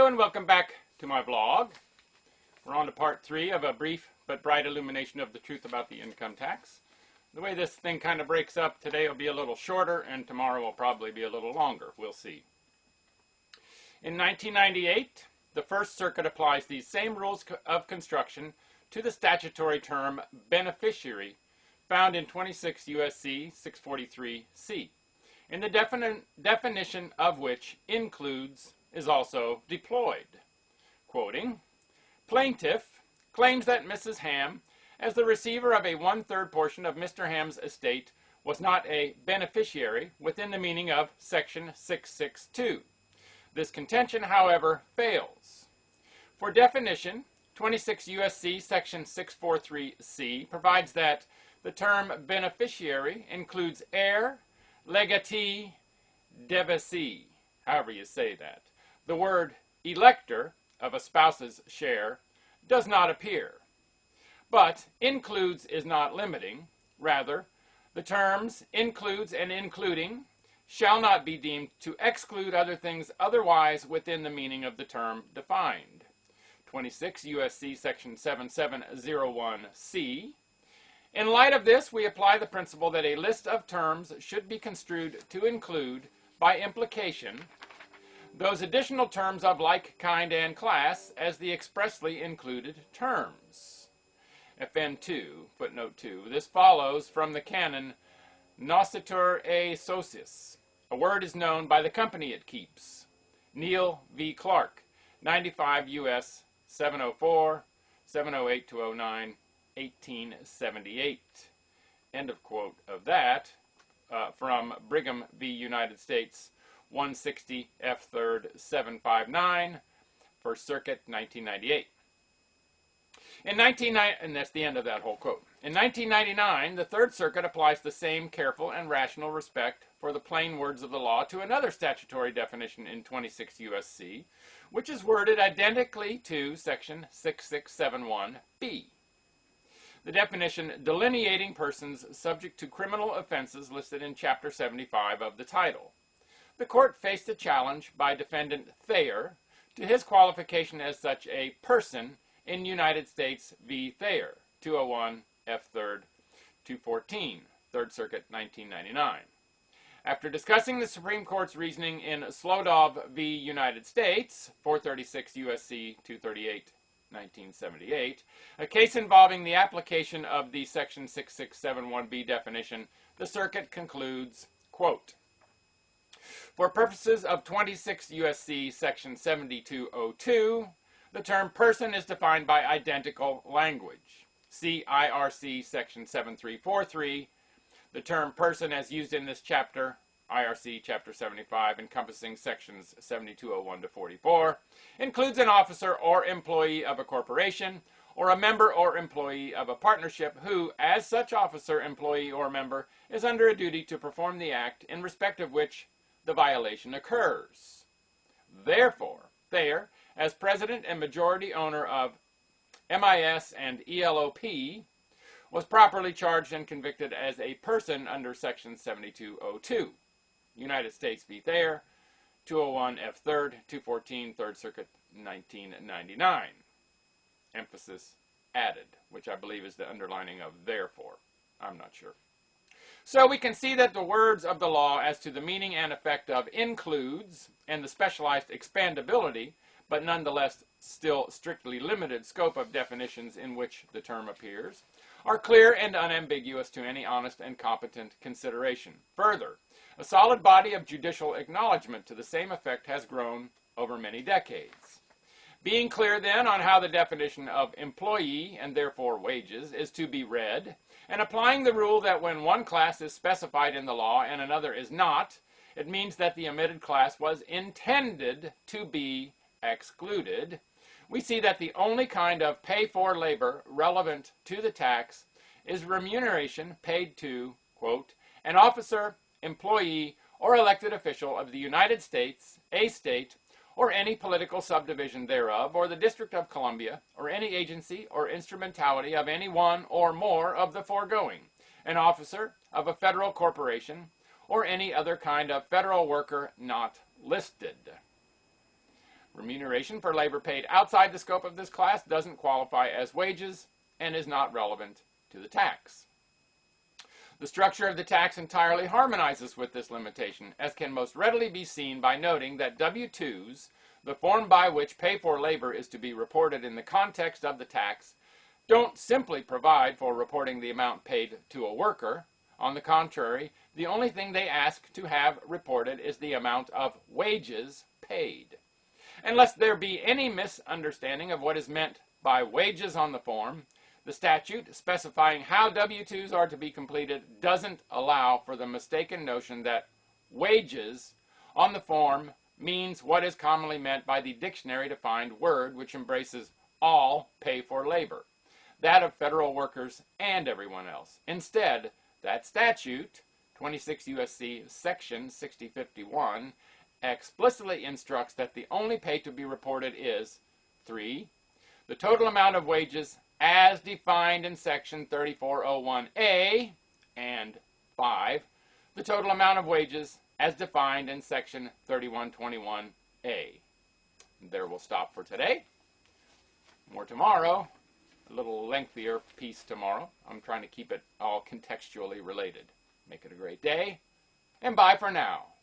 Hello and welcome back to my vlog. We're on to part 3 of a brief but bright illumination of the truth about the income tax. The way this thing kind of breaks up, today will be a little shorter and tomorrow will probably be a little longer. We'll see. In 1998, the First Circuit applies these same rules of construction to the statutory term beneficiary found in 26 U.S.C. 643C, in the definition of which includes is also deployed. Quoting, plaintiff claims that Mrs. Ham, as the receiver of a 1/3 portion of Mr. Ham's estate, was not a beneficiary within the meaning of Section 662. This contention, however, fails. For definition, 26 U.S.C. Section 643C provides that the term beneficiary includes heir, legatee, devotee, however you say that. The word elector of a spouse's share does not appear. But includes is not limiting. Rather, the terms includes and including shall not be deemed to exclude other things otherwise within the meaning of the term defined. 26 U.S.C. Section 7701C. In light of this, we apply the principle that a list of terms should be construed to include, by implication, those additional terms of like kind and class as the expressly included terms. FN2, footnote 2. This follows from the canon Nocitur e Socius. A word is known by the company it keeps. Neal v. Clark, 95 U.S. 704, 708-09, 1878. End of quote of that from Brigham v. United States, 160 F. 3rd 759, First Circuit, 1998. And that's the end of that whole quote. In 1999, the Third Circuit applies the same careful and rational respect for the plain words of the law to another statutory definition in 26 U.S.C., which is worded identically to Section 6671B. The definition delineating persons subject to criminal offenses listed in Chapter 75 of the title. The court faced a challenge by defendant Thayer to his qualification as such a person in United States v. Thayer, 201 F. 3rd 214, Third Circuit, 1999. After discussing the Supreme Court's reasoning in Slodov v. United States, 436 U.S.C. 238, 1978, a case involving the application of the Section 6671B definition, the Circuit concludes, quote, for purposes of 26 U.S.C. Section 7202, the term person is defined by identical language. See IRC Section 7343. The term person as used in this chapter, IRC Chapter 75, encompassing Sections 7201 to 44, includes an officer or employee of a corporation or a member or employee of a partnership who, as such officer, employee, or member, is under a duty to perform the act in respect of which the violation occurs. Therefore, Thayer, as president and majority owner of MIS and ELOP, was properly charged and convicted as a person under Section 7202. United States v. Thayer, 201 F. 3rd 214, Third Circuit, 1999. Emphasis added, which I believe is the underlining of therefore. I'm not sure. So we can see that the words of the law as to the meaning and effect of includes and the specialized expandability, but nonetheless still strictly limited scope of definitions in which the term appears, are clear and unambiguous to any honest and competent consideration. Further, a solid body of judicial acknowledgement to the same effect has grown over many decades. Being clear then on how the definition of employee, and therefore wages, is to be read, and applying the rule that when one class is specified in the law and another is not, it means that the omitted class was intended to be excluded, we see that the only kind of pay for labor relevant to the tax is remuneration paid to, quote, an officer, employee, or elected official of the United States, a state, or any political subdivision thereof, or the District of Columbia, or any agency or instrumentality of any one or more of the foregoing, an officer of a federal corporation, or any other kind of federal worker not listed. Remuneration for labor paid outside the scope of this class doesn't qualify as wages and is not relevant to the tax. The structure of the tax entirely harmonizes with this limitation, as can most readily be seen by noting that W-2s, the form by which pay for labor is to be reported in the context of the tax, don't simply provide for reporting the amount paid to a worker. On the contrary, the only thing they ask to have reported is the amount of wages paid. Unless there be any misunderstanding of what is meant by wages on the form, the statute specifying how W-2s are to be completed doesn't allow for the mistaken notion that wages on the form means what is commonly meant by the dictionary-defined word, which embraces all pay for labor, that of federal workers and everyone else. Instead, that statute, 26 U.S.C. section 6051, explicitly instructs that the only pay to be reported is 3. The total amount of wages as defined in section 3401A, and 5. The total amount of wages as defined in section 3121A. There we'll stop for today. More tomorrow. A little lengthier piece tomorrow. I'm trying to keep it all contextually related. Make it a great day, and bye for now.